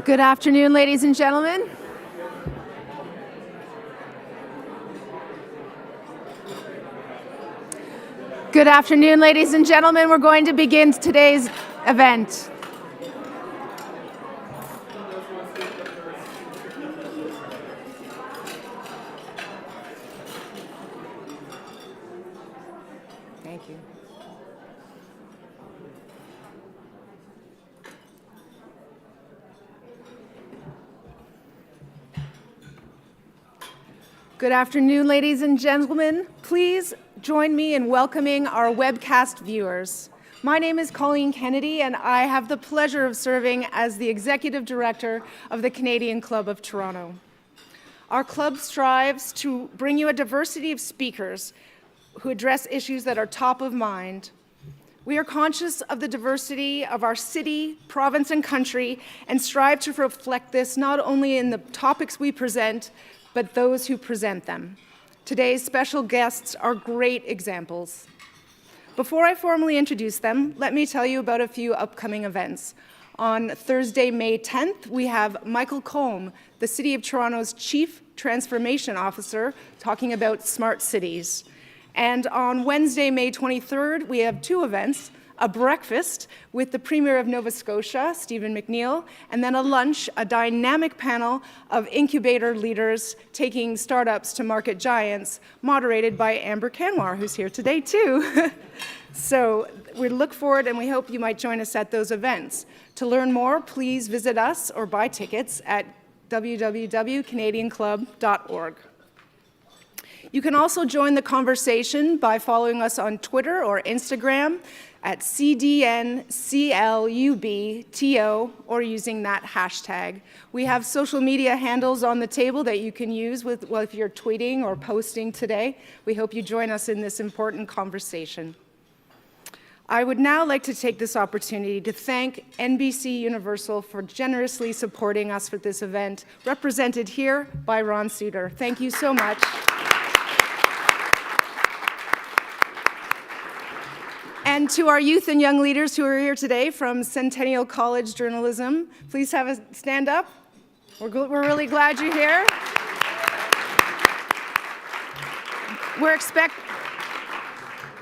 Good afternoon, ladies and gentlemen. Good afternoon, ladies and gentlemen. We're going to begin today's event. Thank you. Good afternoon, ladies and gentlemen. Please join me in welcoming our webcast viewers. My name is Colleen Kennedy, and I have the pleasure of serving as the Executive Director of the Canadian Club of Toronto. Our club strives to bring you a diversity of speakers who address issues that are top of mind. We are conscious of the diversity of our city, province, and country, and strive to reflect this not only in the topics we present, but those who present them. Today's special guests are great examples. Before I formally introduce them, let me tell you about a few upcoming events. On Thursday, May 10th, we have Michael Combe, the City of Toronto's Chief Transformation Officer, talking about smart cities. And on Wednesday, May 23rd, we have two events: a breakfast with the Premier of Nova Scotia, Stephen McNeil, and then a lunch, a dynamic panel of incubator leaders taking startups to market giants, moderated by Amber Canwar, who's here today too. So we look forward and we hope you might join us at those events. To learn more, please visit us or buy tickets at www.canadianclub.org. You can also join the conversation by following us on Twitter or Instagram at CDNCLUBTO or using that hashtag. We have social media handles on the table that you can use if you're tweeting or posting today. We hope you join us in this important conversation. I would now like to take this opportunity to thank NBC Universal for generously supporting us for this event, represented here by Ron Suter. Thank you so much. And to our youth and young leaders who are here today from Centennial College Journalism, please have a stand up. We're really glad you're here.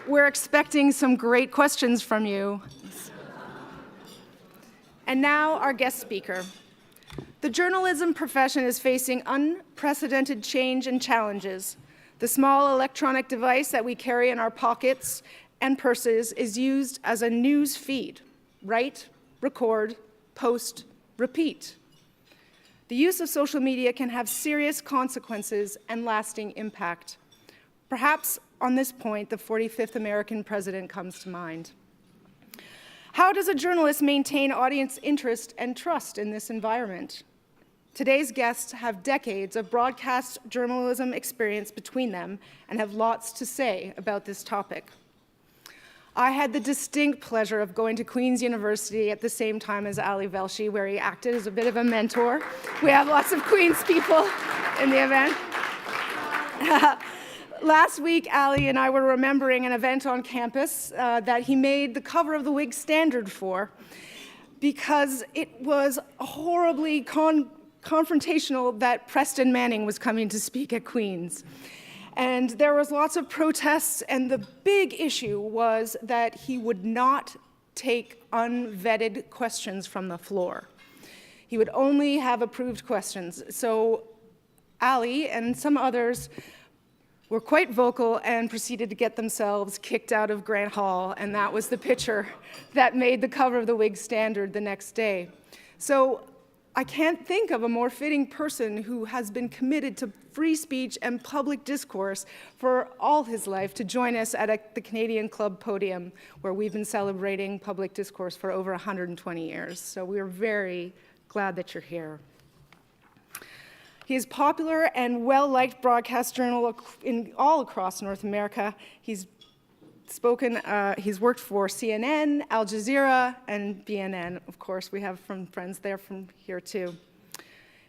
We're expecting some great questions from you. And now our guest speaker. The journalism profession is facing unprecedented change and challenges. The small electronic device that we carry in our pockets and purses is used as a news feed: write, record, post, repeat. The use of social media can have serious consequences and lasting impact. Perhaps on this point, the 45th American president comes to mind. How does a journalist maintain audience interest and trust in this environment? Today's guests have decades of broadcast journalism experience between them and have lots to say about this topic. I had the distinct pleasure of going to Queen's University at the same time as Ali Velshi, where he acted as a bit of a mentor. We have lots of Queen's people in the event. Last week, Ali and I were remembering an event on campus that he made the cover of the Whig Standard for, because it was horribly confrontational that Preston Manning was coming to speak at Queen's. And there was lots of protests, and the big issue was that he would not take unvetted questions from the floor. He would only have approved questions. So Ali and some others were quite vocal and proceeded to get themselves kicked out of Grant Hall, and that was the picture that made the cover of the Whig Standard the next day. So I can't think of a more fitting person who has been committed to free speech and public discourse for all his life to join us at the Canadian Club podium, where we've been celebrating public discourse for over 120 years. So we're very glad that you're here. He is popular and well-liked broadcast journal all across North America. He's worked for CNN, Al Jazeera, and BNN. Of course, we have friends there from here too.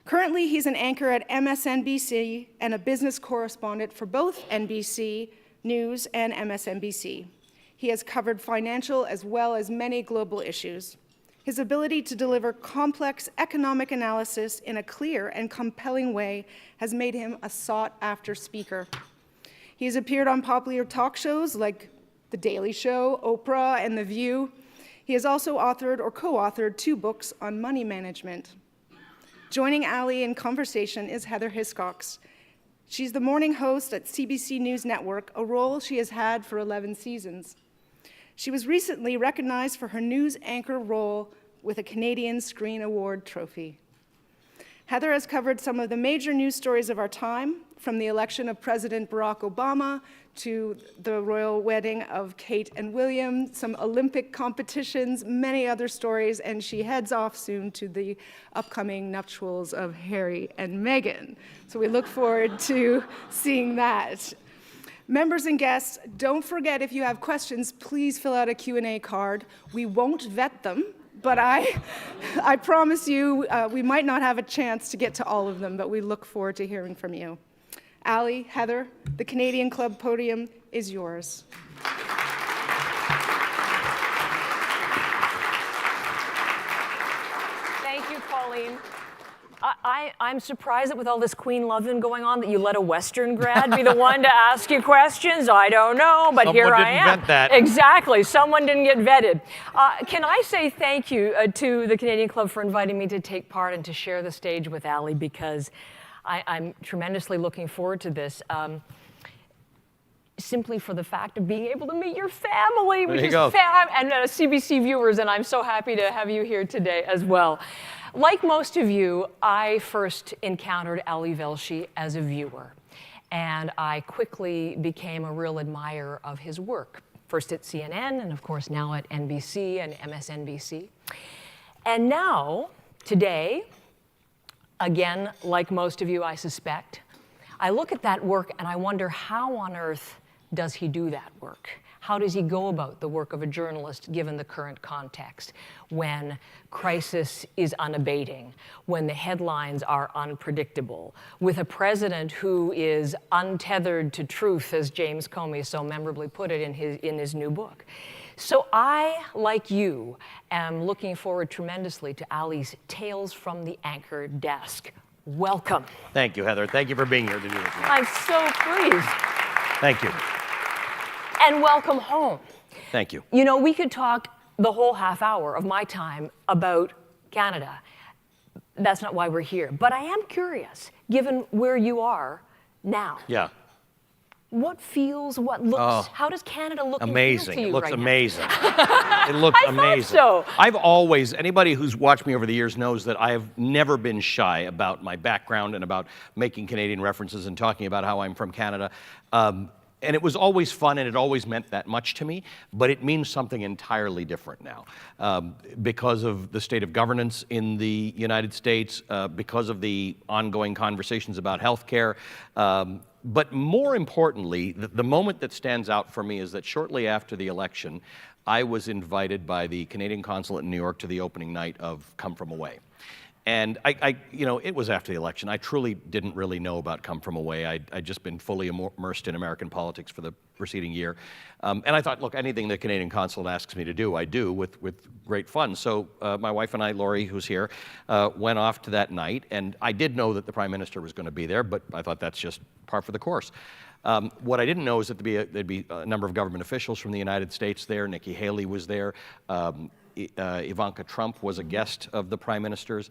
Currently, he's an anchor at MSNBC and a business correspondent for both NBC News and MSNBC. He has covered financial as well as many global issues. His ability to deliver complex economic analysis in a clear and compelling way has made him a sought-after speaker. He has appeared on popular talk shows like The Daily Show, Oprah, and The View. He has also authored or co-authored 2 books on money management. Joining Ali in conversation is Heather Hiscox. She's the morning host at CBC News Network, a role she has had for 11 seasons. She was recently recognized for her news anchor role with a Canadian Screen Award trophy. Heather has covered some of the major news stories of our time, from the election of President Barack Obama to the royal wedding of Kate and William, some Olympic competitions, many other stories, and she heads off soon to the upcoming nuptials of Harry and Meghan. So we look forward to seeing that. Members and guests, don't forget, if you have questions, please fill out a Q&A card. We won't vet them, but I promise you we might not have a chance to get to all of them, but we look forward to hearing from you. Ali, Heather, the Canadian Club podium is yours. Thank you, Colleen. I'm surprised that with all this Queen loving going on that you let a Western grad be the one to ask you questions. I don't know, but here I am. Someone didn't vet that. Exactly. Someone didn't get vetted. Can I say thank you to the Canadian Club for inviting me to take part and to share the stage with Ali, because I'm tremendously looking forward to this. Simply for the fact of being able to meet your family, which is and CBC viewers, and I'm so happy to have you here today as well. Like most of you, I first encountered Ali Velshi as a viewer, and I quickly became a real admirer of his work, first at CNN, and of course now at NBC and MSNBC. And now, today, again, like most of you, I suspect, I look at that work and I wonder, how on earth does he do that work? How does he go about the work of a journalist given the current context, when crisis is unabating, when the headlines are unpredictable, with a president who is untethered to truth, as James Comey so memorably put it in his new book? So I, like you, am looking forward tremendously to Ali's Tales from the Anchor Desk. Welcome. Thank you, Heather. Thank you for being here to do this. I'm so pleased. Thank you. And welcome home. Thank you. You know, we could talk the whole half hour of my time about Canada. That's not why we're here. But I am curious, given where you are now. Yeah. What feels, what looks, how does Canada look amazing. And feel to you It looks right amazing. Now? It looks amazing. Thought so. I've always, anybody who's watched me over the years knows that I have never been shy about my background and about making Canadian references and talking about how I'm from Canada. And it was always fun, and it always meant that much to me, but it means something entirely different now. Because of the state of governance in the United States, because of the ongoing conversations about healthcare, but more importantly, the moment that stands out for me is that shortly after the election, I was invited by the Canadian consulate in New York to the opening night of Come From Away. And you know, it was after the election. I truly didn't really know about Come From Away. I'd just been fully immersed in American politics for the preceding year. And I thought, look, anything the Canadian consulate asks me to do, I do with great fun. So my wife and I, Lori, who's here, went off to that night. And I did know that the Prime Minister was going to be there, but I thought that's just par for the course. What I didn't know is that there'd be a number of government officials from the United States there. Nikki Haley was there. Ivanka Trump was a guest of the Prime Minister's.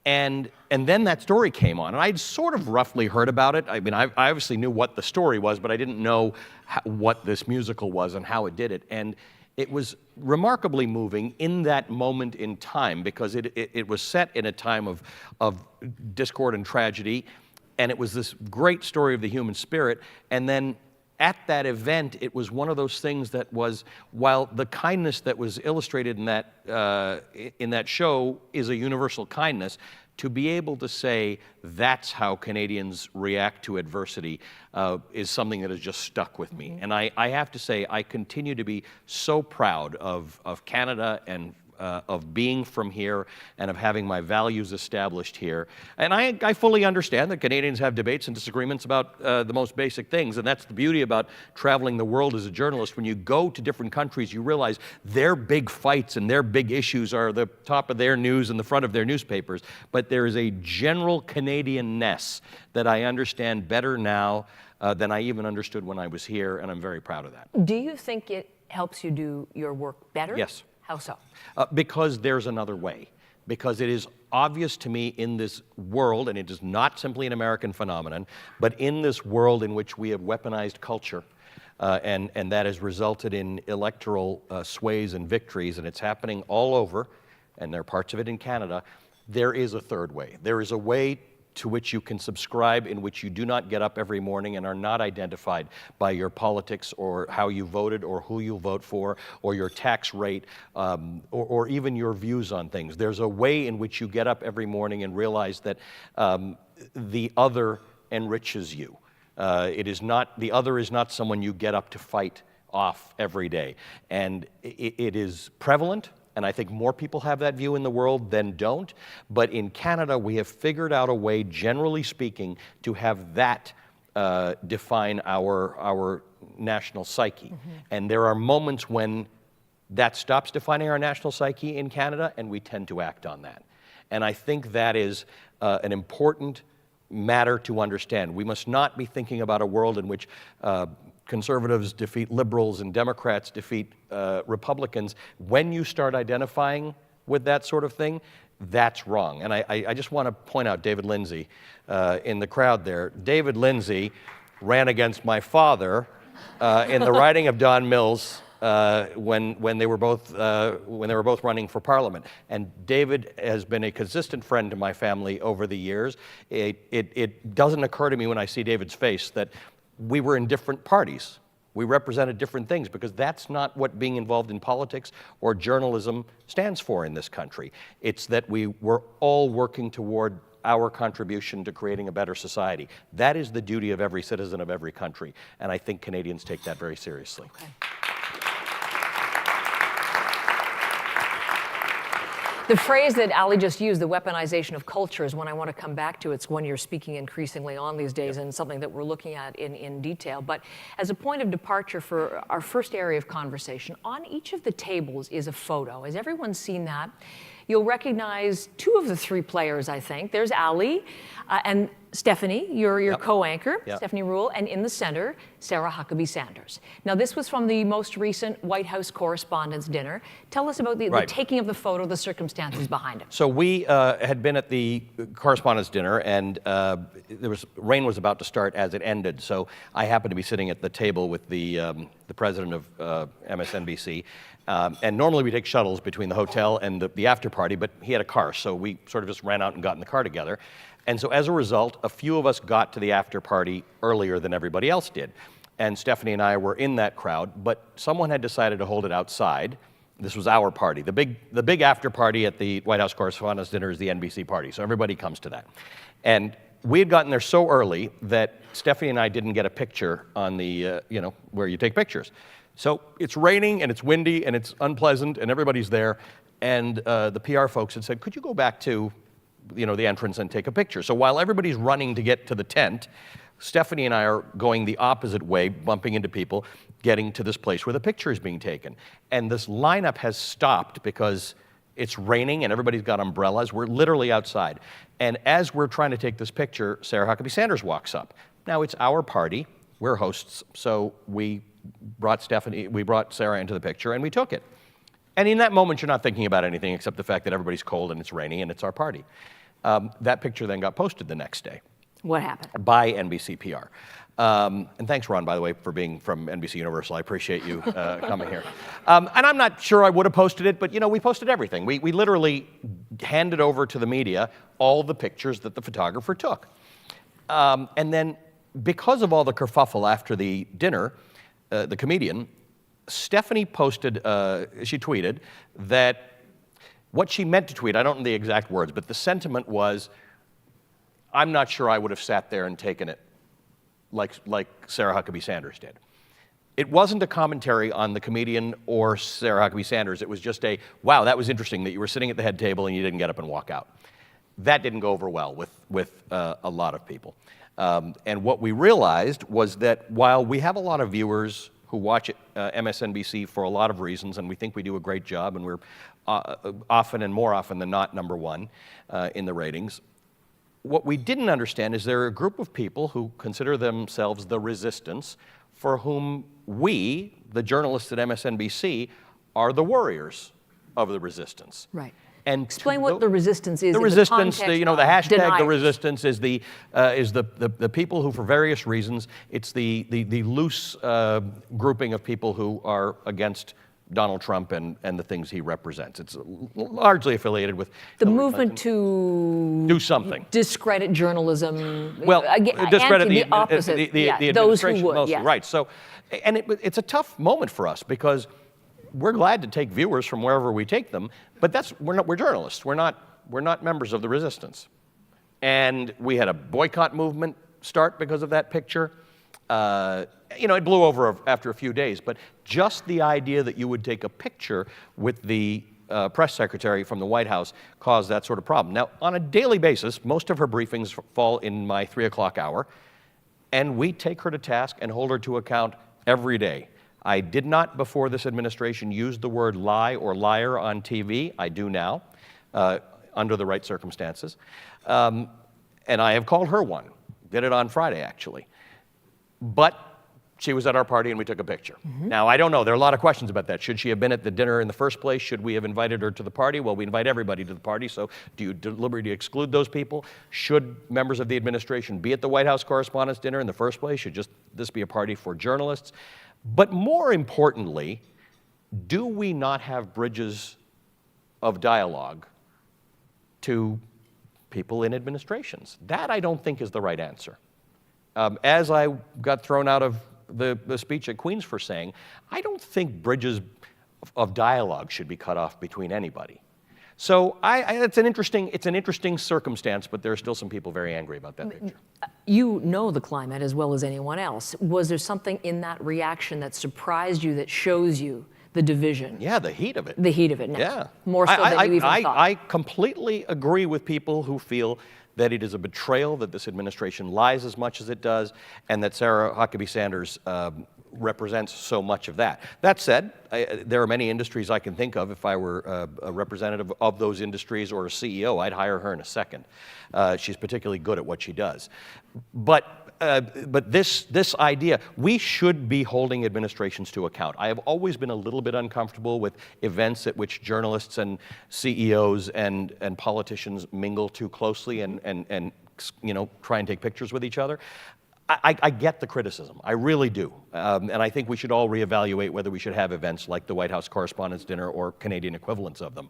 And then that story came on, and I'd sort of roughly heard about it. I mean, I obviously knew what the story was, but I didn't know what this musical was and how it did it. And it was remarkably moving in that moment in time, because it was set in a time of discord and tragedy, and it was this great story of the human spirit. And then at that event, it was one of those things that was, while the kindness that was illustrated in that show is a universal kindness, to be able to say that's how Canadians react to adversity is something that has just stuck with me. And I have to say, I continue to be so proud of Canada and of being from here and of having my values established here. And I fully understand that Canadians have debates and disagreements about the most basic things, and that's the beauty about traveling the world as a journalist. When you go to different countries, you realize their big fights and their big issues are the top of their news and the front of their newspapers, but there is a general Canadian-ness that I understand better now than I even understood when I was here, and I'm very proud of that. Do you think it helps you do your work better? Yes. How so? Because there's another way. Because it is obvious to me in this world, and it is not simply an American phenomenon, but in this world in which we have weaponized culture, and that has resulted in electoral sways and victories, and it's happening all over, and there are parts of it in Canada, there is a third way. There is a way to which you can subscribe, in which you do not get up every morning and are not identified by your politics or how you voted or who you vote for or your tax rate or even your views on things. There's a way in which you get up every morning and realize that the other enriches you. The other is not someone you get up to fight off every day. And it is prevalent. And I think more people have that view in the world than don't. But in Canada, we have figured out a way, generally speaking, to have that define our national psyche. Mm-hmm. And there are moments when that stops defining our national psyche in Canada, and we tend to act on that. And I think that is an important matter to understand. We must not be thinking about a world in which conservatives defeat liberals and Democrats defeat Republicans. When you start identifying with that sort of thing, that's wrong. And I just want to point out David Lindsay in the crowd there. David Lindsay ran against my father in the riding of Don Mills when they were both running for Parliament. And David has been a consistent friend to my family over the years. It doesn't occur to me when I see David's face that we were in different parties. We represented different things, because that's not what being involved in politics or journalism stands for in this country. It's that we were all working toward our contribution to creating a better society. That is the duty of every citizen of every country, and I think Canadians take that very seriously. Okay. The phrase that Ali just used, the weaponization of culture, is one I want to come back to. It's one you're speaking increasingly on these days, and something that we're looking at in detail. But as a point of departure for our first area of conversation, on each of the tables is a photo. Has everyone seen that? You'll recognize two of the three players, I think. There's Ali and Stephanie, your co-anchor, Stephanie Ruhle, and in the center, Sarah Huckabee Sanders. Now, this was from the most recent White House Correspondents' dinner. Tell us about the taking of the photo, the circumstances behind it. So we had been at the Correspondents' dinner, and rain was about to start as it ended. So I happened to be sitting at the table with the president of MSNBC. And normally we take shuttles between the hotel and the after party, but he had a car, so we sort of just ran out and got in the car together. And so as a result, a few of us got to the after party earlier than everybody else did. And Stephanie and I were in that crowd, but someone had decided to hold it outside. This was our party. The big after party at the White House Correspondents' Dinner is the NBC party, so everybody comes to that. And we had gotten there so early that Stephanie and I didn't get a picture on the, where you take pictures. So it's raining and it's windy and it's unpleasant and everybody's there. And the PR folks had said, could you go back to, the entrance and take a picture? So while everybody's running to get to the tent, Stephanie and I are going the opposite way, bumping into people, getting to this place where the picture is being taken. And this lineup has stopped because it's raining and everybody's got umbrellas. We're literally outside. And as we're trying to take this picture, Sarah Huckabee Sanders walks up. Now, it's our party. We're hosts, so we brought Sarah into the picture, and we took it. And in that moment, you're not thinking about anything except the fact that everybody's cold and it's rainy and it's our party. That picture then got posted the next day. What happened? By NBC PR. And thanks, Ron, by the way, for being from NBC Universal. I appreciate you coming here. And I'm not sure I would have posted it, but, we posted everything. We literally handed over to the media all the pictures that the photographer took. And then, because of all the kerfuffle after the dinner, the comedian, Stephanie she tweeted that what she meant to tweet, I don't know the exact words, but the sentiment was, I'm not sure I would have sat there and taken it like Sarah Huckabee Sanders did. It wasn't a commentary on the comedian or Sarah Huckabee Sanders. It was just a, wow, that was interesting that you were sitting at the head table and you didn't get up and walk out. That didn't go over well with a lot of people. And what we realized was that while we have a lot of viewers who watch MSNBC for a lot of reasons, and we think we do a great job, and we're often and more often than not #1 in the ratings, what we didn't understand is there are a group of people who consider themselves the resistance, for whom we, the journalists at MSNBC, are the warriors of the resistance. Right. And explain what the resistance is. The resistance, the hashtag, deniers. The resistance is the people who, for various reasons, it's the loose grouping of people who are against Donald Trump and the things he represents. It's largely affiliated with the movement to do something, discredit journalism. Well, discredit the opposite. The those administration who would, mostly, yes. right? So, and it's a tough moment for us because we're glad to take viewers from wherever we take them, but we're journalists. We're not members of the resistance. And we had a boycott movement start because of that picture. It blew over after a few days, but just the idea that you would take a picture with the press secretary from the White House caused that sort of problem. Now, on a daily basis, most of her briefings fall in my 3 o'clock hour, and we take her to task and hold her to account every day. I did not, before this administration, use the word lie or liar on TV. I do now, under the right circumstances. And I have called her one. Did it on Friday, actually. But she was at our party and we took a picture. Mm-hmm. Now, I don't know. There are a lot of questions about that. Should she have been at the dinner in the first place? Should we have invited her to the party? Well, we invite everybody to the party, so do you deliberately exclude those people? Should members of the administration be at the White House Correspondents' Dinner in the first place? Should this be a party for journalists? But more importantly, do we not have bridges of dialogue to people in administrations? That, I don't think, is the right answer. As I got thrown out of the speech at Queens for saying, I don't think bridges of dialogue should be cut off between anybody. So it's an interesting circumstance, but there are still some people very angry about that picture. You know the climate as well as anyone else. Was there something in that reaction that surprised you, that shows you the division? Yeah, the heat of it. The heat of it, no. Yeah. More so than you even thought. I completely agree with people who feel that it is a betrayal that this administration lies as much as it does, and that Sarah Huckabee Sanders represents so much of that. That said, there are many industries I can think of. If I were a representative of those industries or a CEO, I'd hire her in a second. She's particularly good at what she does. But this idea, we should be holding administrations to account. I have always been a little bit uncomfortable with events at which journalists and CEOs and politicians mingle too closely and try and take pictures with each other. I get the criticism, I really do. And I think we should all reevaluate whether we should have events like the White House Correspondents' Dinner or Canadian equivalents of them.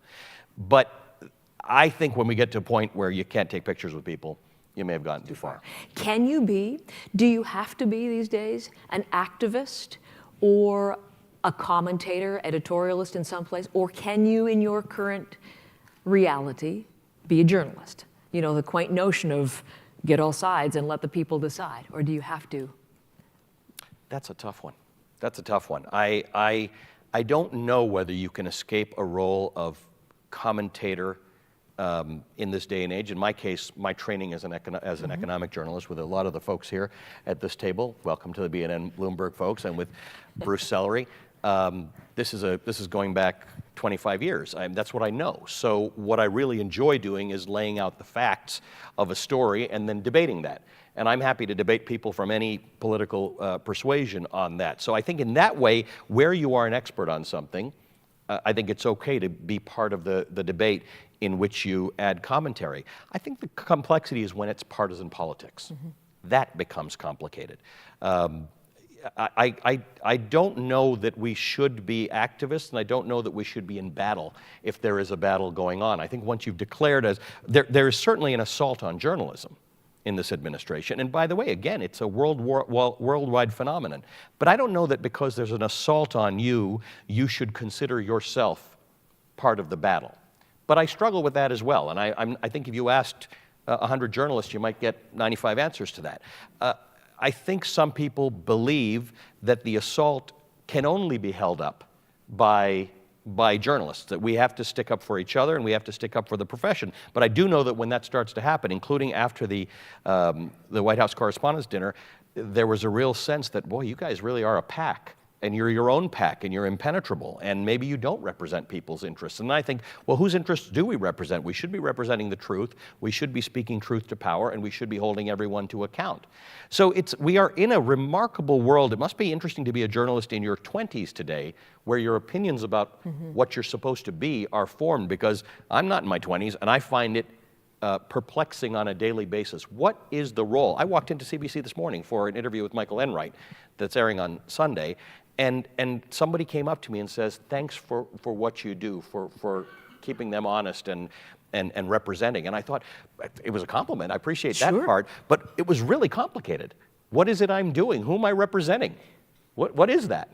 But I think when we get to a point where you can't take pictures with people, you may have gone too far. Do you have to be these days an activist or a commentator, editorialist in some place? Or can you, in your current reality, be a journalist? You know, the quaint notion of get all sides and let the people decide, or do you have to? That's a tough one. That's a tough one. I don't know whether you can escape a role of commentator in this day and age. In my case, my training as an economic journalist with a lot of the folks here at this table. Welcome to the BNN Bloomberg folks, and with Bruce Sellery. This is going back 25 years. That's what I know. So what I really enjoy doing is laying out the facts of a story and then debating that. And I'm happy to debate people from any political persuasion on that. So I think in that way, where you are an expert on something, I think it's okay to be part of the debate in which you add commentary. I think the complexity is when it's partisan politics. Mm-hmm. That becomes complicated. I don't know that we should be activists, and I don't know that we should be in battle if there is a battle going on. I think once you've declared there is certainly an assault on journalism in this administration. And by the way, again, it's a worldwide phenomenon. But I don't know that because there's an assault on you, you should consider yourself part of the battle. But I struggle with that as well. And I think if you asked 100 journalists, you might get 95 answers to that. I think some people believe that the assault can only be held up by journalists, that we have to stick up for each other and we have to stick up for the profession. But I do know that when that starts to happen, including after the White House Correspondents' Dinner, there was a real sense that, boy, you guys really are a pack, and you're your own pack, and you're impenetrable, and maybe you don't represent people's interests. And I think, well, whose interests do we represent? We should be representing the truth, we should be speaking truth to power, and we should be holding everyone to account. So we are in a remarkable world. It must be interesting to be a journalist in your 20s today, where your opinions about what you're supposed to be are formed, because I'm not in my 20s, and I find it perplexing on a daily basis. What is the role? I walked into CBC this morning for an interview with Michael Enright that's airing on Sunday, and somebody came up to me and says, thanks for what you do, for keeping them honest and representing. And I thought, it was a compliment. I appreciate that part, but it was really complicated. What is it I'm doing? Who am I representing? What is that?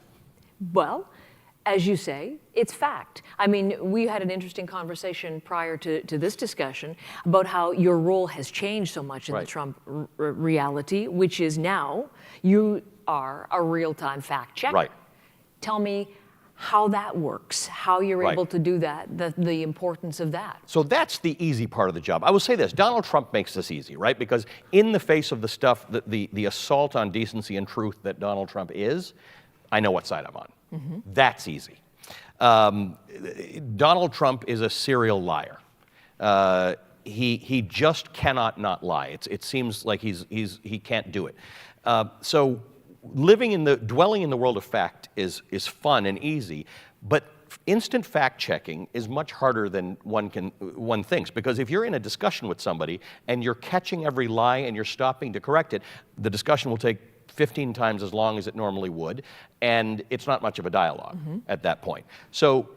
Well, as you say, it's fact. I mean, we had an interesting conversation prior to this discussion about how your role has changed so much in the Trump reality, which is now you are a real-time fact checker. Right. Tell me how that works, how you're able to do that, the importance of that. So that's the easy part of the job. I will say this, Donald Trump makes this easy, right? Because in the face of the stuff, the assault on decency and truth that Donald Trump is, I know what side I'm on. That's easy. Donald Trump is a serial liar. He just cannot not lie. It seems like he can't do it. So dwelling in the world of fact is fun and easy, but instant fact checking is much harder than one thinks, because if you're in a discussion with somebody and you're catching every lie and you're stopping to correct it, the discussion will take 15 times as long as it normally would, and it's not much of a dialogue at that point. So,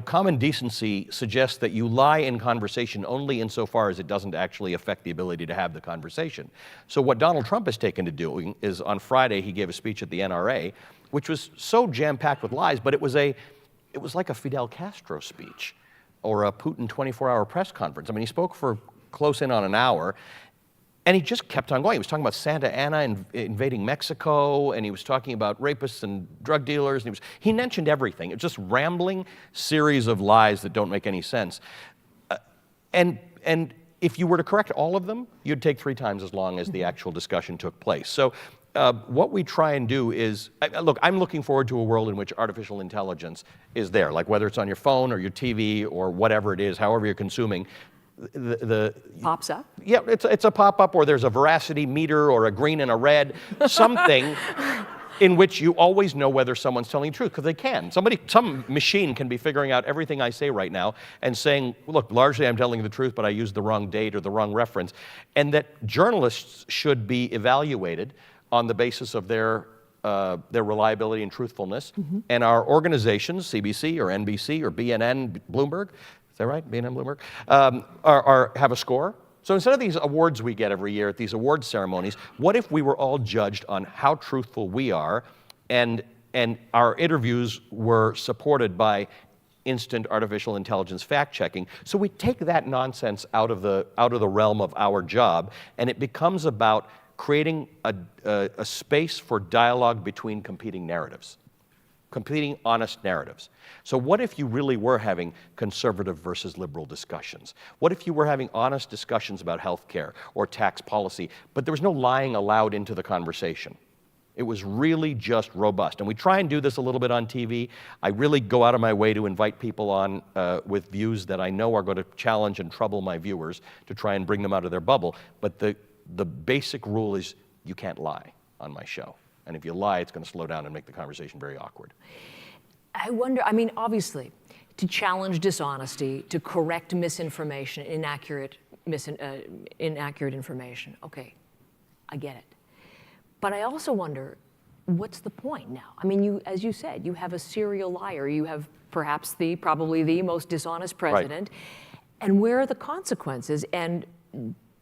common decency suggests that you lie in conversation only insofar as it doesn't actually affect the ability to have the conversation. So what Donald Trump has taken to doing is, on Friday, he gave a speech at the NRA, which was so jam-packed with lies, but it was like a Fidel Castro speech or a Putin 24-hour press conference. I mean, he spoke for close in on an hour, and he just kept on going. He was talking about Santa Ana invading Mexico, and he was talking about rapists and drug dealers, and he mentioned everything. It was just rambling series of lies that don't make any sense. And if you were to correct all of them, you'd take 3 times as long as the actual discussion took place. So what we try and do is, look, I'm looking forward to a world in which artificial intelligence is there, like whether it's on your phone or your TV or whatever it is, however you're consuming. Pops up? Yeah, it's a pop-up, or there's a veracity meter or a green and a red, something in which you always know whether someone's telling the truth, because they can. Some machine can be figuring out everything I say right now and saying, look, largely I'm telling you the truth, but I used the wrong date or the wrong reference. And that journalists should be evaluated on the basis of their reliability and truthfulness. And our organizations, CBC or NBC or BNN, Bloomberg, is that right? B&M Bloomberg? Have a score. So instead of these awards we get every year at these award ceremonies, what if we were all judged on how truthful we are, and our interviews were supported by instant artificial intelligence fact checking? So we take that nonsense out of the realm of our job, and it becomes about creating a space for dialogue between competing narratives. Competing honest narratives. So what if you really were having conservative versus liberal discussions? What if you were having honest discussions about healthcare or tax policy, but there was no lying allowed into the conversation? It was really just robust. And we try and do this a little bit on TV. I really go out of my way to invite people on with views that I know are going to challenge and trouble my viewers, to try and bring them out of their bubble. But the basic rule is you can't lie on my show. And if you lie, it's going to slow down and make the conversation very awkward. I wonder, I mean, obviously, to challenge dishonesty, to correct misinformation, inaccurate information, okay, I get it. But I also wonder, what's the point now? I mean, as you said, you have a serial liar. You have perhaps probably the most dishonest president. Right. And where are the consequences? And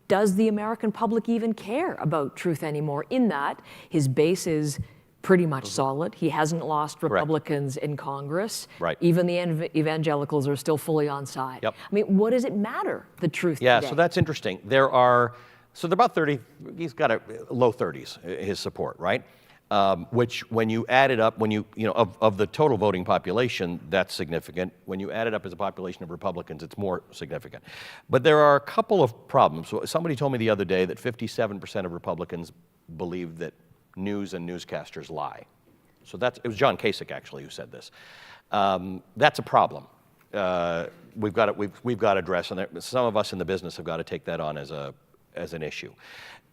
does the American public even care about truth anymore, in that his base is pretty much solid? He hasn't lost Republicans in Congress. Right. Even the evangelicals are still fully on side. Yep. I mean, what does it matter, the truth Yeah, today? so that's interesting. They're about 30, he's got a low 30s, his support, right? which when you add it up, of the total voting population, that's significant. When you add it up as a population of Republicans, it's more significant. But there are a couple of problems. So somebody told me the other day that 57% of Republicans believe that news and newscasters lie. So it was John Kasich actually who said this. That's a problem. We've got to address, and some of us in the business have got to take that on as an issue.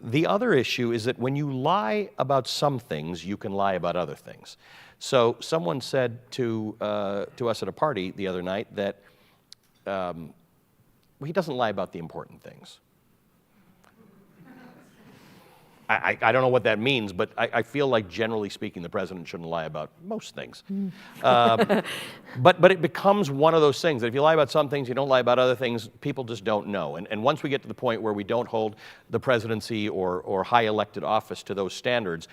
The other issue is that when you lie about some things, you can lie about other things. So someone said to us at a party the other night that he doesn't lie about the important things. I don't know what that means, but I feel like, generally speaking, the president shouldn't lie about most things. But it becomes one of those things that if you lie about some things, you don't lie about other things, people just don't know. And once we get to the point where we don't hold the presidency or high elected office to those standards,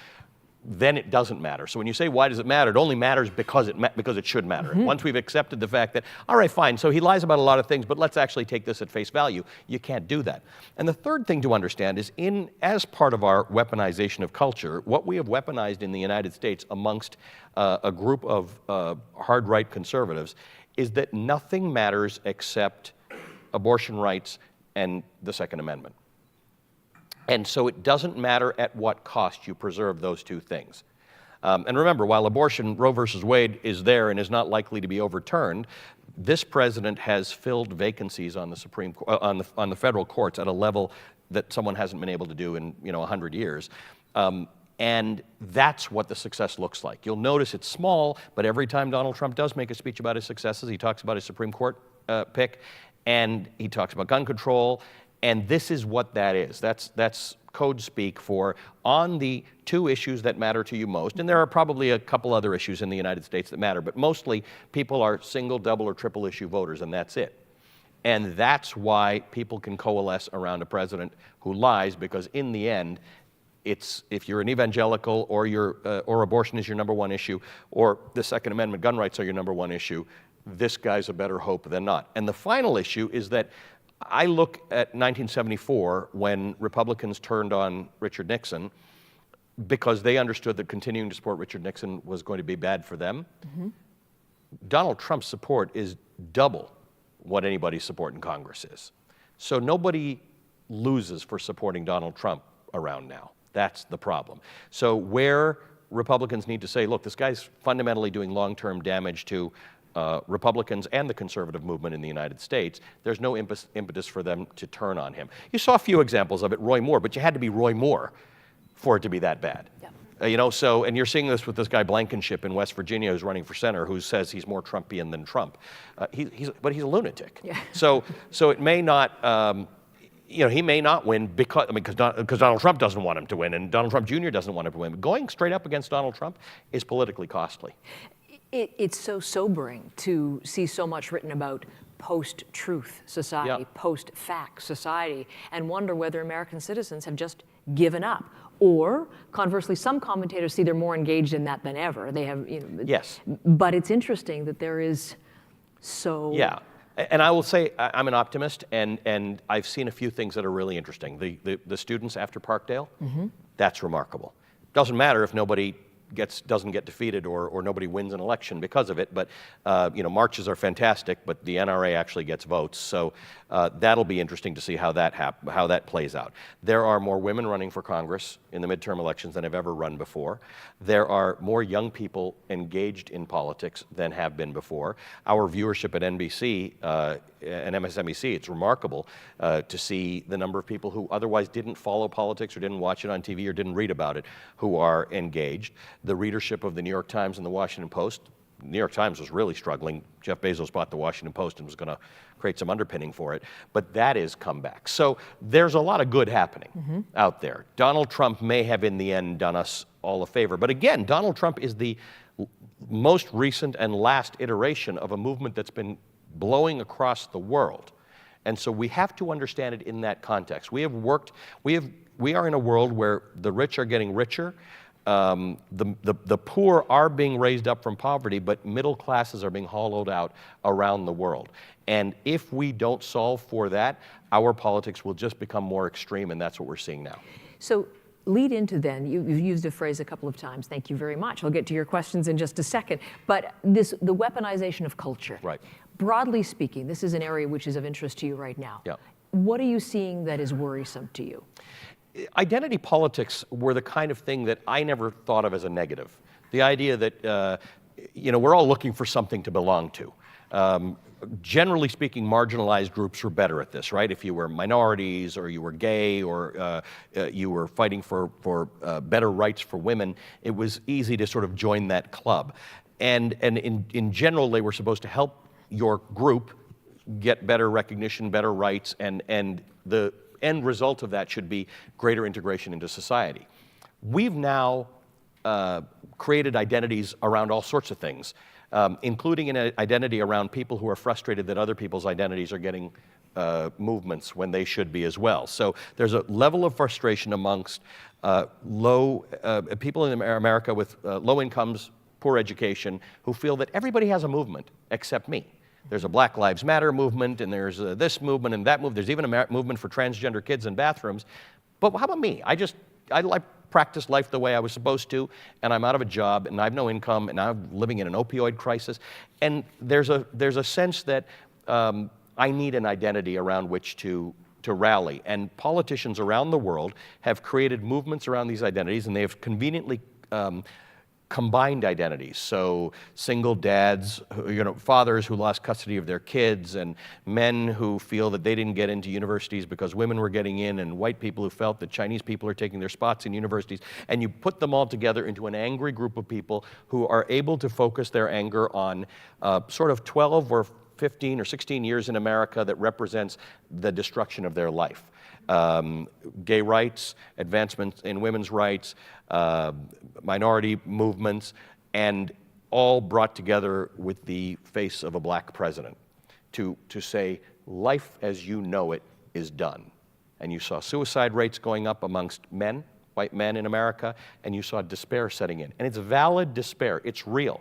then it doesn't matter. So when you say, why does it matter? It only matters because it should matter. Once we've accepted the fact that, all right, fine, so he lies about a lot of things, but let's actually take this at face value, you can't do that. And the third thing to understand is, as part of our weaponization of culture, what we have weaponized in the United States amongst a group of hard-right conservatives is that nothing matters except abortion rights and the Second Amendment. And so it doesn't matter at what cost you preserve those two things. And remember, while abortion, Roe versus Wade, is there and is not likely to be overturned, this president has filled vacancies on the on the federal courts at a level that someone hasn't been able to do in 100 years. And that's what the success looks like. You'll notice it's small, but every time Donald Trump does make a speech about his successes, he talks about his Supreme Court pick, and he talks about gun control. And this is what that is. That's code speak for on the two issues that matter to you most. And there are probably a couple other issues in the United States that matter, but mostly people are single, double, or triple issue voters, and that's it. And that's why people can coalesce around a president who lies, because in the end, it's, if you're an evangelical or abortion is your number one issue, or the Second Amendment gun rights are your number one issue, this guy's a better hope than not. And the final issue is that I look at 1974, when Republicans turned on Richard Nixon because they understood that continuing to support Richard Nixon was going to be bad for them. Donald Trump's support is double what anybody's support in Congress is. So nobody loses for supporting Donald Trump around now. That's the problem. So where Republicans need to say, look, this guy's fundamentally doing long-term damage to Republicans and the conservative movement in the United States, there's no impetus for them to turn on him. You saw a few examples of it, Roy Moore, but you had to be Roy Moore for it to be that bad. Yeah. And you're seeing this with this guy Blankenship in West Virginia who's running for center, who says he's more Trumpian than Trump. But he's a lunatic. Yeah. So it may not, he may not win because Donald Trump doesn't want him to win, and Donald Trump Jr. doesn't want him to win. But going straight up against Donald Trump is politically costly. It's so sobering to see so much written about post-truth society, post-fact society, and wonder whether American citizens have just given up. Or, conversely, some commentators see they're more engaged in that than ever. They have, Yes. But it's interesting that there is so... Yeah. And I will say I'm an optimist, and I've seen a few things that are really interesting. The students after Parkdale, that's remarkable. Doesn't matter if nobody doesn't get defeated or nobody wins an election because of it, but marches are fantastic, but the NRA actually gets votes, so that'll be interesting to see how that plays out. There are more women running for Congress in the midterm elections than have ever run before. There are more young people engaged in politics than have been before. Our viewership at NBC and MSNBC, it's remarkable to see the number of people who otherwise didn't follow politics or didn't watch it on TV or didn't read about it who are engaged. The readership of the New York Times and the Washington Post. The New York Times was really struggling. Jeff Bezos bought the Washington Post and was going to create some underpinning for it. But that is come back. So there's a lot of good happening out there. Donald Trump may have in the end done us all a favor. But again, Donald Trump is the most recent and last iteration of a movement that's been blowing across the world. And so we have to understand it in that context. We are in a world where the rich are getting richer. The poor are being raised up from poverty, but middle classes are being hollowed out around the world. And if we don't solve for that, our politics will just become more extreme, and that's what we're seeing now. So lead into then, you've used a phrase a couple of times, thank you very much. I'll get to your questions in just a second. But the weaponization of culture. Right. Broadly speaking, this is an area which is of interest to you right now. Yeah. What are you seeing that is worrisome to you? Identity politics were the kind of thing that I never thought of as a negative. The idea that, we're all looking for something to belong to. Generally speaking, marginalized groups were better at this, right? If you were minorities or you were gay or you were fighting for better rights for women, it was easy to sort of join that club. And in general, they were supposed to help your group get better recognition, better rights, and the end result of that should be greater integration into society. We've now created identities around all sorts of things, including an identity around people who are frustrated that other people's identities are getting movements when they should be as well. So there's a level of frustration amongst people in America with low incomes, poor education, who feel that everybody has a movement except me. There's a Black Lives Matter movement, and there's this movement and that movement. There's even a movement for transgender kids in bathrooms. But how about me? I practiced life the way I was supposed to, and I'm out of a job, and I have no income, and I'm living in an opioid crisis. And there's a sense that I need an identity around which to rally. And politicians around the world have created movements around these identities, and they have conveniently combined identities. So single dads, fathers who lost custody of their kids, and men who feel that they didn't get into universities because women were getting in, and white people who felt that Chinese people are taking their spots in universities. And you put them all together into an angry group of people who are able to focus their anger on sort of 12 or 15 or 16 years in America that represents the destruction of their life. Gay rights, advancements in women's rights, minority movements, and all brought together with the face of a black president to say life as you know it is done. And you saw suicide rates going up amongst men, white men in America, and you saw despair setting in. And it's valid despair, it's real.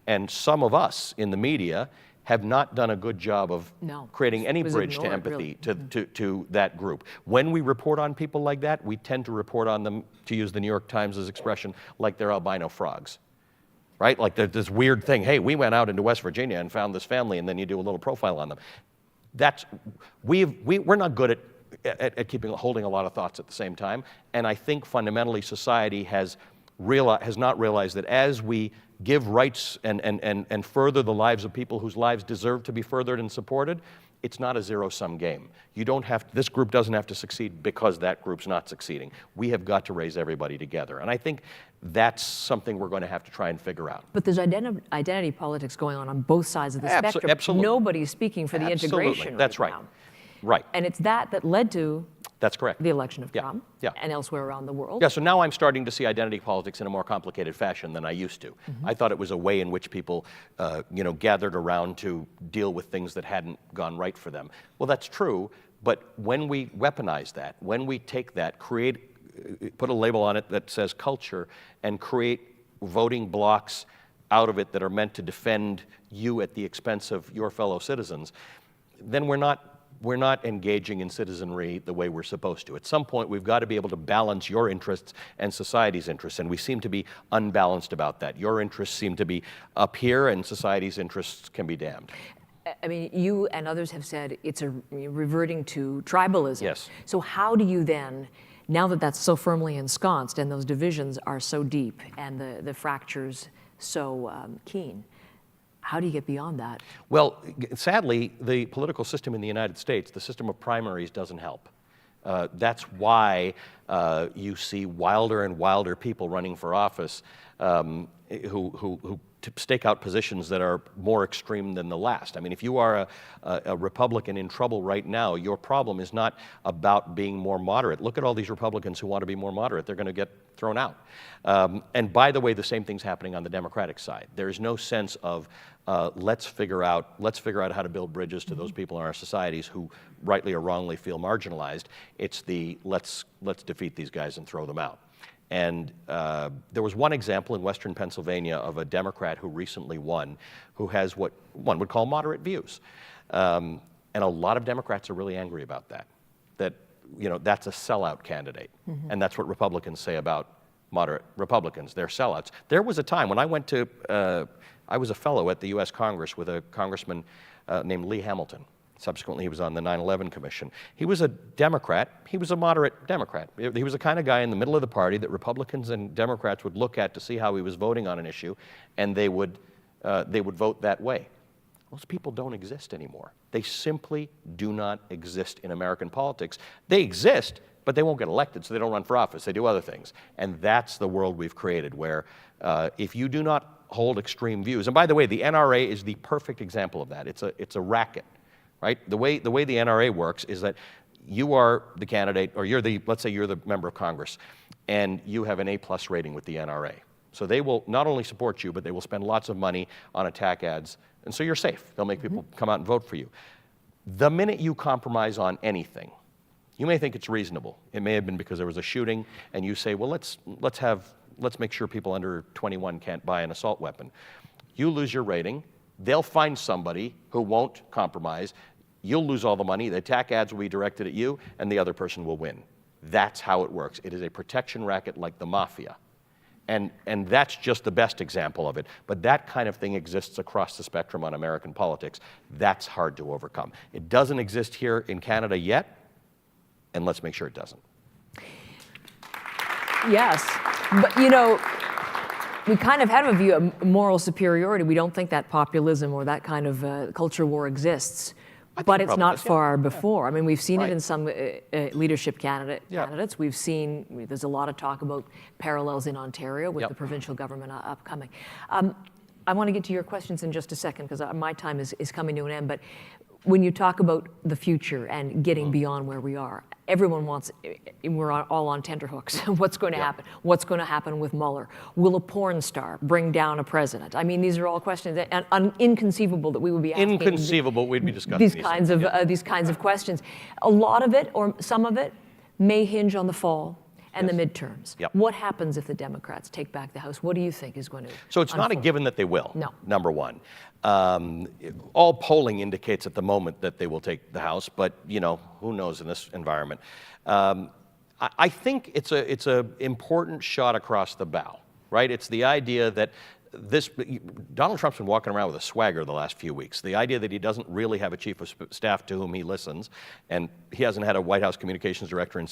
And some of us in the media have not done a good job of creating any bridge to empathy to that group. When we report on people like that, we tend to report on them, to use the New York Times' expression, like they're albino frogs, right? Like there's this weird thing, hey, we went out into West Virginia and found this family, and then you do a little profile on them. We're not good at holding a lot of thoughts at the same time, and I think fundamentally society has not realized that as we give rights and further the lives of people whose lives deserve to be furthered and supported, it's not a zero-sum game. This group doesn't have to succeed because that group's not succeeding. We have got to raise everybody together. And I think that's something we're going to have to try and figure out. But there's identity politics going on both sides of the spectrum. Absolutely. Nobody's speaking for the integration. That's right. Now. Right. And it's that led to That's correct. the election of Trump Yeah. and elsewhere around the world. Yeah, so now I'm starting to see identity politics in a more complicated fashion than I used to. I thought it was a way in which people gathered around to deal with things that hadn't gone right for them. Well, that's true, but when we weaponize that, when we take that, put a label on it that says culture, and create voting blocks out of it that are meant to defend you at the expense of your fellow citizens, then we're not engaging in citizenry the way we're supposed to. At some point, we've got to be able to balance your interests and society's interests, and we seem to be unbalanced about that. Your interests seem to be up here, and society's interests can be damned. I mean, you and others have said it's reverting to tribalism. Yes. So how do you then, now that that's so firmly ensconced and those divisions are so deep and the fractures so keen, how do you get beyond that? Well, sadly, the political system in the United States, the system of primaries, doesn't help. That's why you see wilder and wilder people running for office who stake out positions that are more extreme than the last. I mean, if you are a Republican in trouble right now, your problem is not about being more moderate. Look at all these Republicans who want to be more moderate. They're going to get thrown out. And by the way, the same thing's happening on the Democratic side. There is no sense of let's figure out how to build bridges to those people in our societies who rightly or wrongly feel marginalized. It's the let's defeat these guys and throw them out. And there was one example in Western Pennsylvania of a Democrat who recently won, who has what one would call moderate views. And a lot of Democrats are really angry about that that's a sellout candidate. And that's what Republicans say about moderate Republicans. They're sellouts. There was a time when I went to, I was a fellow at the US Congress with a congressman named Lee Hamilton. Subsequently, he was on the 9/11 Commission. He was a Democrat. He was a moderate Democrat. He was the kind of guy in the middle of the party that Republicans and Democrats would look at to see how he was voting on an issue, and they would vote that way. Those people don't exist anymore. They simply do not exist in American politics. They exist, but they won't get elected, so they don't run for office. They do other things. And that's the world we've created, where if you do not hold extreme views, and by the way, the NRA is the perfect example of that. It's a racket. Right? The way the NRA works is that you are the candidate, or let's say you're the member of Congress, and you have an A+ rating with the NRA. So they will not only support you, but they will spend lots of money on attack ads, and so you're safe. They'll make people come out and vote for you. The minute you compromise on anything, you may think it's reasonable. It may have been because there was a shooting, and you say, well, let's make sure people under 21 can't buy an assault weapon. You lose your rating. They'll find somebody who won't compromise. You'll lose all the money. The attack ads will be directed at you, and the other person will win. That's how it works. It is a protection racket like the mafia. And that's just the best example of it. But that kind of thing exists across the spectrum on American politics. That's hard to overcome. It doesn't exist here in Canada yet, and let's make sure it doesn't. Yes, but we kind of have a view of moral superiority. We don't think that populism or that kind of culture war exists. But it's not far before. I mean, we've seen it in some leadership candidates. We've seen, there's a lot of talk about parallels in Ontario with the provincial government upcoming. I want to get to your questions in just a second, because my time is coming to an end. But when you talk about the future and getting beyond where we are, everyone wants, we're all on tenterhooks. What's going to happen? What's going to happen with Mueller? Will a porn star bring down a president? I mean, these are all questions that inconceivable that we would be asking. Inconceivable, we'd be discussing these kinds of questions. A lot of it, or some of it, may hinge on the fall and the midterms. What happens if the Democrats take back the House? What do you think is going to So it's not a given that they will, No. number one. All polling indicates at the moment that they will take the House, but who knows in this environment. I think it's a important shot across the bow, right? It's the idea that Donald Trump's been walking around with a swagger the last few weeks. The idea that he doesn't really have a chief of staff to whom he listens, and he hasn't had a White House communications director and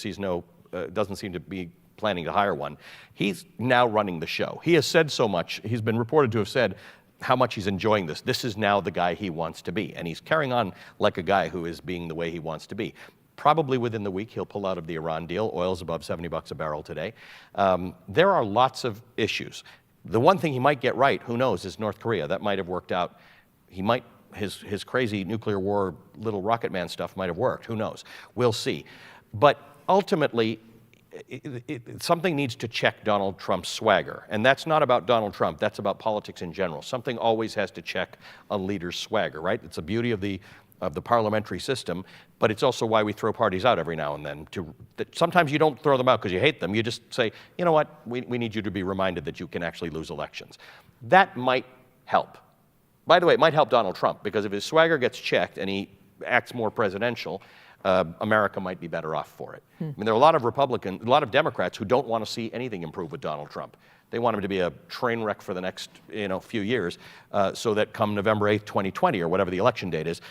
doesn't seem to be planning to hire one. He's now running the show. He has said so much. He's been reported to have said how much he's enjoying this. This is now the guy he wants to be, and he's carrying on like a guy who is being the way he wants to be. Probably within the week, he'll pull out of the Iran deal. Oil's above $70 a barrel today. There are lots of issues. The one thing he might get right, who knows, is North Korea. That might have worked out. His crazy nuclear war, little rocket man stuff might have worked. Who knows? We'll see. But ultimately, something needs to check Donald Trump's swagger. And that's not about Donald Trump. That's about politics in general. Something always has to check a leader's swagger, right? It's the beauty of the parliamentary system, but it's also why we throw parties out every now and then. Sometimes you don't throw them out because you hate them. You just say, you know what, we need you to be reminded that you can actually lose elections. That might help. By the way, it might help Donald Trump, because if his swagger gets checked and he acts more presidential, America might be better off for it. I mean, there are a lot of Democrats who don't want to see anything improve with Donald Trump. They want him to be a train wreck for the next few years, so that come November 8th, 2020, or whatever the election date is,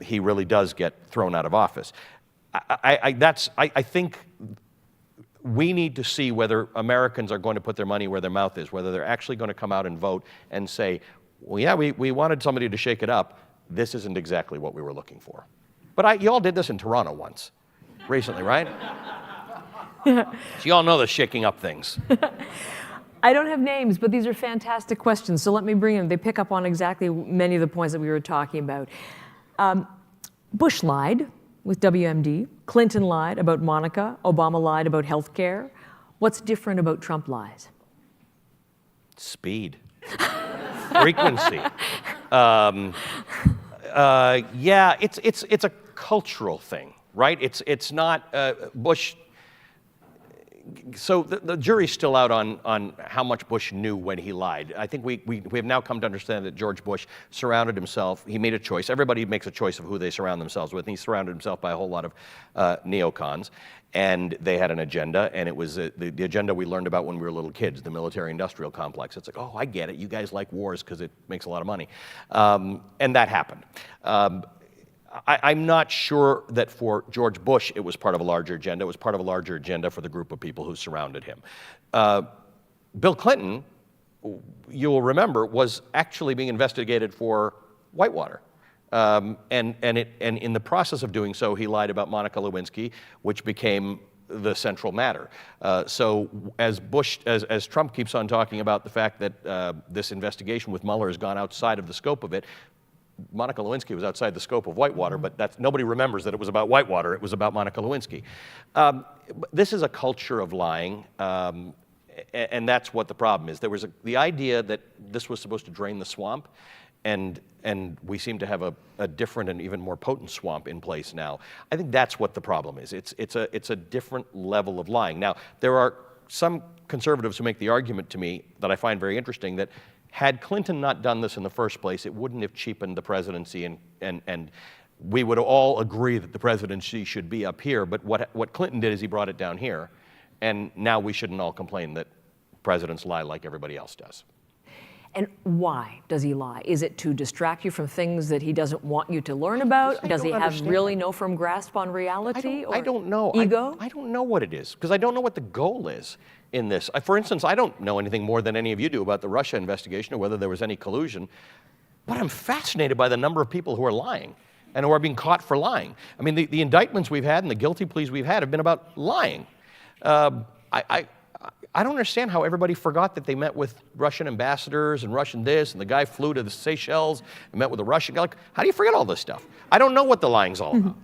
he really does get thrown out of office. I think we need to see whether Americans are going to put their money where their mouth is, whether they're actually going to come out and vote and say, well, yeah, we wanted somebody to shake it up. This isn't exactly what we were looking for. But you all did this in Toronto once, recently, right? So you all know the shaking up things. I don't have names, but these are fantastic questions, so let me bring them. They pick up on exactly many of the points that we were talking about. Bush lied with WMD. Clinton lied about Monica. Obama lied about health care. What's different about Trump lies? Speed. Frequency. Yeah, it's a cultural thing, right? It's not Bush So the jury's still out on how much Bush knew when he lied. I think we have now come to understand that George Bush surrounded himself. He made a choice. Everybody makes a choice of who they surround themselves with. And he surrounded himself by a whole lot of neocons. And they had an agenda, and it was the agenda we learned about when we were little kids, the military-industrial complex. It's like, oh, I get it. You guys like wars because it makes a lot of money. And that happened. I'm not sure that for George Bush it was part of a larger agenda. It was part of a larger agenda for the group of people who surrounded him. Bill Clinton, you'll remember, was actually being investigated for Whitewater. And in the process of doing so, he lied about Monica Lewinsky, which became the central matter. So as Trump keeps on talking about the fact that this investigation with Mueller has gone outside of the scope of it, Monica Lewinsky was outside the scope of Whitewater, but nobody remembers that it was about Whitewater. It was about Monica Lewinsky. This is a culture of lying, and that's what the problem is. There was the idea that this was supposed to drain the swamp, and we seem to have a different and even more potent swamp in place now. I think that's what the problem is. It's a different level of lying. Now, there are some conservatives who make the argument to me that I find very interesting that had Clinton not done this in the first place, it wouldn't have cheapened the presidency, and we would all agree that the presidency should be up here. But what Clinton did is he brought it down here, and now we shouldn't all complain that presidents lie like everybody else does. And why does he lie? Is it to distract you from things that he doesn't want you to learn about? Does he have really no firm grasp on reality? I don't know. Ego? I don't know what it is, because I don't know what the goal is in this. For instance, I don't know anything more than any of you do about the Russia investigation or whether there was any collusion, but I'm fascinated by the number of people who are lying and who are being caught for lying. I mean, the indictments we've had and the guilty pleas we've had have been about lying. I don't understand how everybody forgot that they met with Russian ambassadors and Russian this, and the guy flew to the Seychelles and met with a Russian guy. Like, how do you forget all this stuff? I don't know what the lying's all about.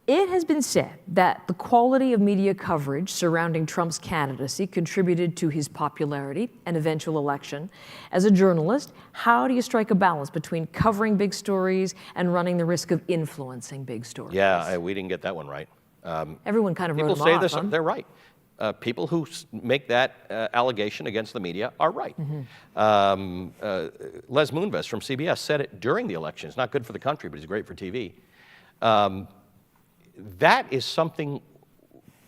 It has been said that the quality of media coverage surrounding Trump's candidacy contributed to his popularity and eventual election. As a journalist, how do you strike a balance between covering big stories and running the risk of influencing big stories? Yeah, we didn't get that one right. Everyone kind of wrote them off. People say this, they're right. People who make that allegation against the media are right. Les Moonves from CBS said it during the election. It's not good for the country, but it's great for TV. That is something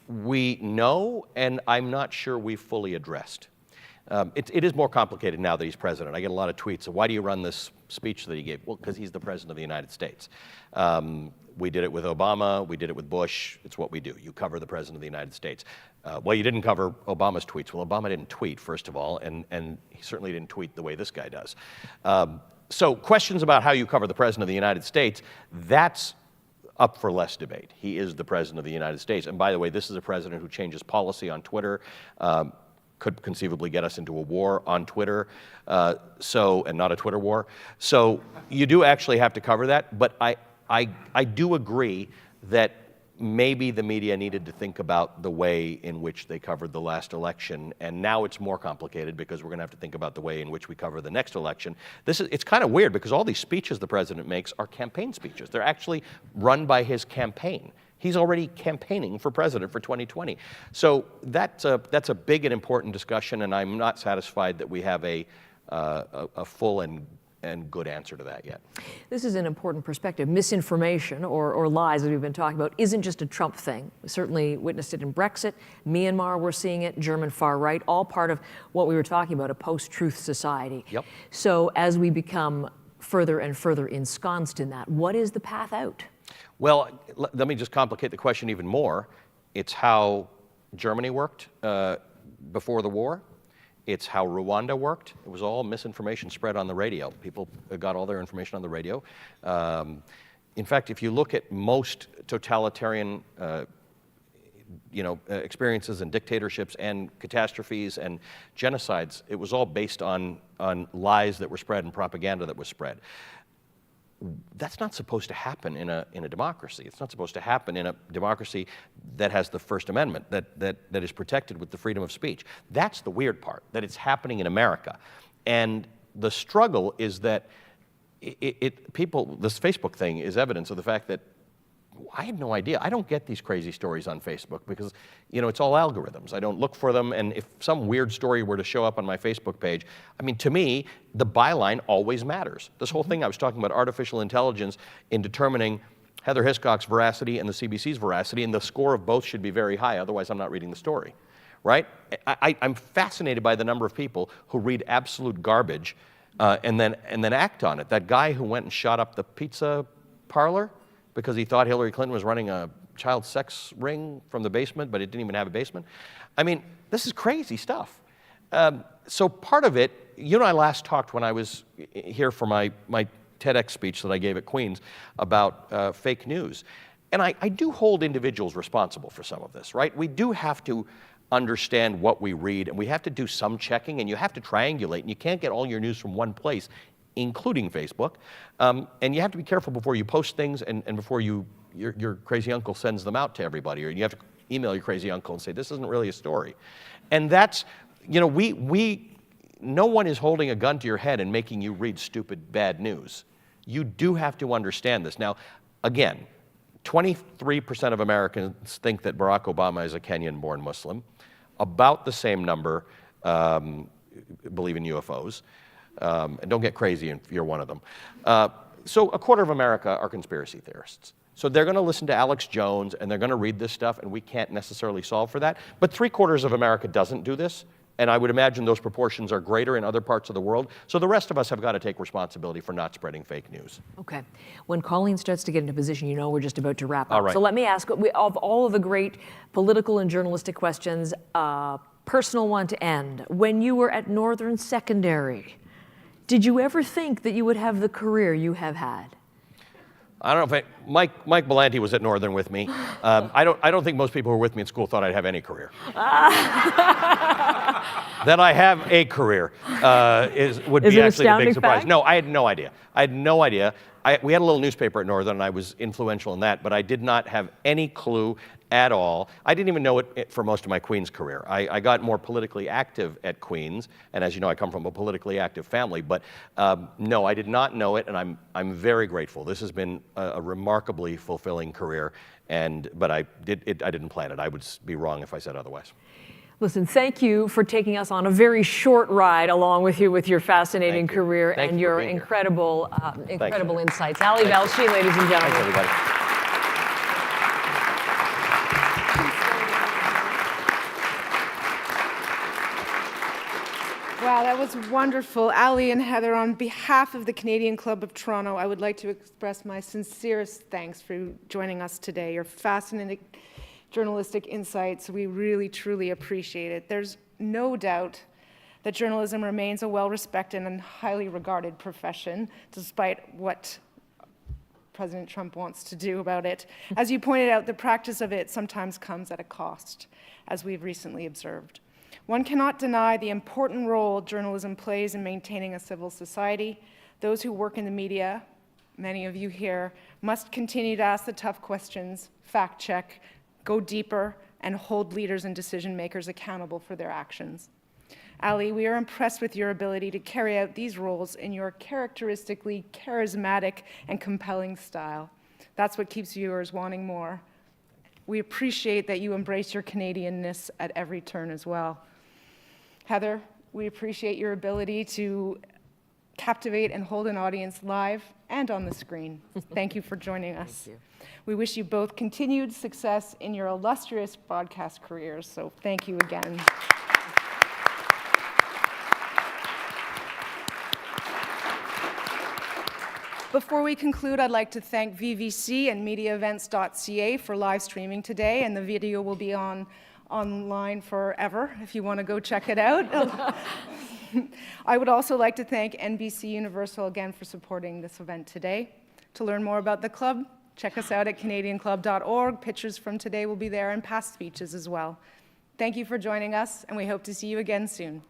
we know, and I'm not sure we've fully addressed. It is more complicated now that he's president. I get a lot of tweets of, why do you run this speech that he gave? Well, because he's the president of the United States. We did it with Obama. We did it with Bush. It's what we do. You cover the president of the United States. Well, you didn't cover Obama's tweets. Well, Obama didn't tweet, first of all, and he certainly didn't tweet the way this guy does. So questions about how you cover the president of the United States, that's up for less debate. He is the president of the United States. And by the way, this is a president who changes policy on Twitter, could conceivably get us into a war on Twitter, and not a Twitter war. So you do actually have to cover that, but I do agree that maybe the media needed to think about the way in which they covered the last election, and now it's more complicated because we're going to have to think about the way in which we cover the next election. It's kind of weird because all these speeches the president makes are campaign speeches. They're actually run by his campaign. He's already campaigning for president for 2020. So that's a big and important discussion, and I'm not satisfied that we have a full and good answer to that yet. This is an important perspective. Misinformation or lies that we've been talking about isn't just a Trump thing. We certainly witnessed it in Brexit. Myanmar, we're seeing it. German far right, all part of what we were talking about, a post-truth society. Yep. So as we become further and further ensconced in that, what is the path out? Well, let me just complicate the question even more. It's how Germany worked before the war. It's how Rwanda worked. It was all misinformation spread on the radio. People got all their information on the radio. In fact, if you look at most totalitarian experiences and dictatorships and catastrophes and genocides, it was all based on lies that were spread and propaganda that was spread. That's not supposed to happen in a democracy. It's not supposed to happen in a democracy that has the First Amendment, that is protected with the freedom of speech. That's the weird part, that it's happening in America. And the struggle is that this Facebook thing is evidence of the fact that I had no idea. I don't get these crazy stories on Facebook because, it's all algorithms. I don't look for them, and if some weird story were to show up on my Facebook page, I mean, to me, the byline always matters. This whole thing I was talking about artificial intelligence in determining Heather Hiscock's veracity and the CBC's veracity, and the score of both should be very high, otherwise I'm not reading the story, right? I'm fascinated by the number of people who read absolute garbage and then act on it. That guy who went and shot up the pizza parlor because he thought Hillary Clinton was running a child sex ring from the basement, but it didn't even have a basement. I mean, this is crazy stuff. So part of it, you and I last talked when I was here for my TEDx speech that I gave at Queen's about fake news. And I do hold individuals responsible for some of this, right? We do have to understand what we read, and we have to do some checking, and you have to triangulate, and you can't get all your news from one place, including Facebook. And you have to be careful before you post things and before your crazy uncle sends them out to everybody, or you have to email your crazy uncle and say, this isn't really a story. And that's, no one is holding a gun to your head and making you read stupid, bad news. You do have to understand this. Now, again, 23% of Americans think that Barack Obama is a Kenyan-born Muslim. About the same number believe in UFOs. And don't get crazy if you're one of them. So a quarter of America are conspiracy theorists. So they're going to listen to Alex Jones, and they're going to read this stuff, and we can't necessarily solve for that. But 3/4 of America doesn't do this, and I would imagine those proportions are greater in other parts of the world. So the rest of us have got to take responsibility for not spreading fake news. Okay. When Colleen starts to get into position, we're just about to wrap up. All right. So let me ask, of all of the great political and journalistic questions, personal one to end. When you were at Northern Secondary, did you ever think that you would have the career you have had? I don't know if Mike Belanti was at Northern with me. I don't think most people who were with me in school thought I'd have any career. That I have a career would be actually the big surprise. Fact? No, I had no idea. We had a little newspaper at Northern, and I was influential in that, but I did not have any clue at all. I didn't even know it for most of my Queen's career. I got more politically active at Queen's, and as you know, I come from a politically active family, but no, I did not know it, and I'm very grateful. This has been a remarkably fulfilling career, but I didn't plan it. I would be wrong if I said otherwise. Listen, thank you for taking us on a very short ride along with you with your fascinating career and your incredible insights. Ali Velshi, ladies and gentlemen. Thanks, everybody. Wow, that was wonderful. Ali and Heather, on behalf of the Canadian Club of Toronto, I would like to express my sincerest thanks for joining us today. Your fascinating journalistic insights, we really, truly appreciate it. There's no doubt that journalism remains a well-respected and highly regarded profession, despite what President Trump wants to do about it. As you pointed out, the practice of it sometimes comes at a cost, as we've recently observed. One cannot deny the important role journalism plays in maintaining a civil society. Those who work in the media, many of you here, must continue to ask the tough questions, fact-check, go deeper, and hold leaders and decision makers accountable for their actions. Ali, we are impressed with your ability to carry out these roles in your characteristically charismatic and compelling style. That's what keeps viewers wanting more. We appreciate that you embrace your Canadianness at every turn as well. Heather, we appreciate your ability to captivate and hold an audience live and on the screen. Thank you for joining us. Thank you. We wish you both continued success in your illustrious broadcast careers, so thank you again. Before we conclude, I'd like to thank VVC and MediaEvents.ca for live streaming today, and the video will be online forever if you want to go check it out. I would also like to thank NBC Universal again for supporting this event today. To learn more about the club, check us out at canadianclub.org. Pictures from today will be there and past speeches as well. Thank you for joining us, and we hope to see you again soon.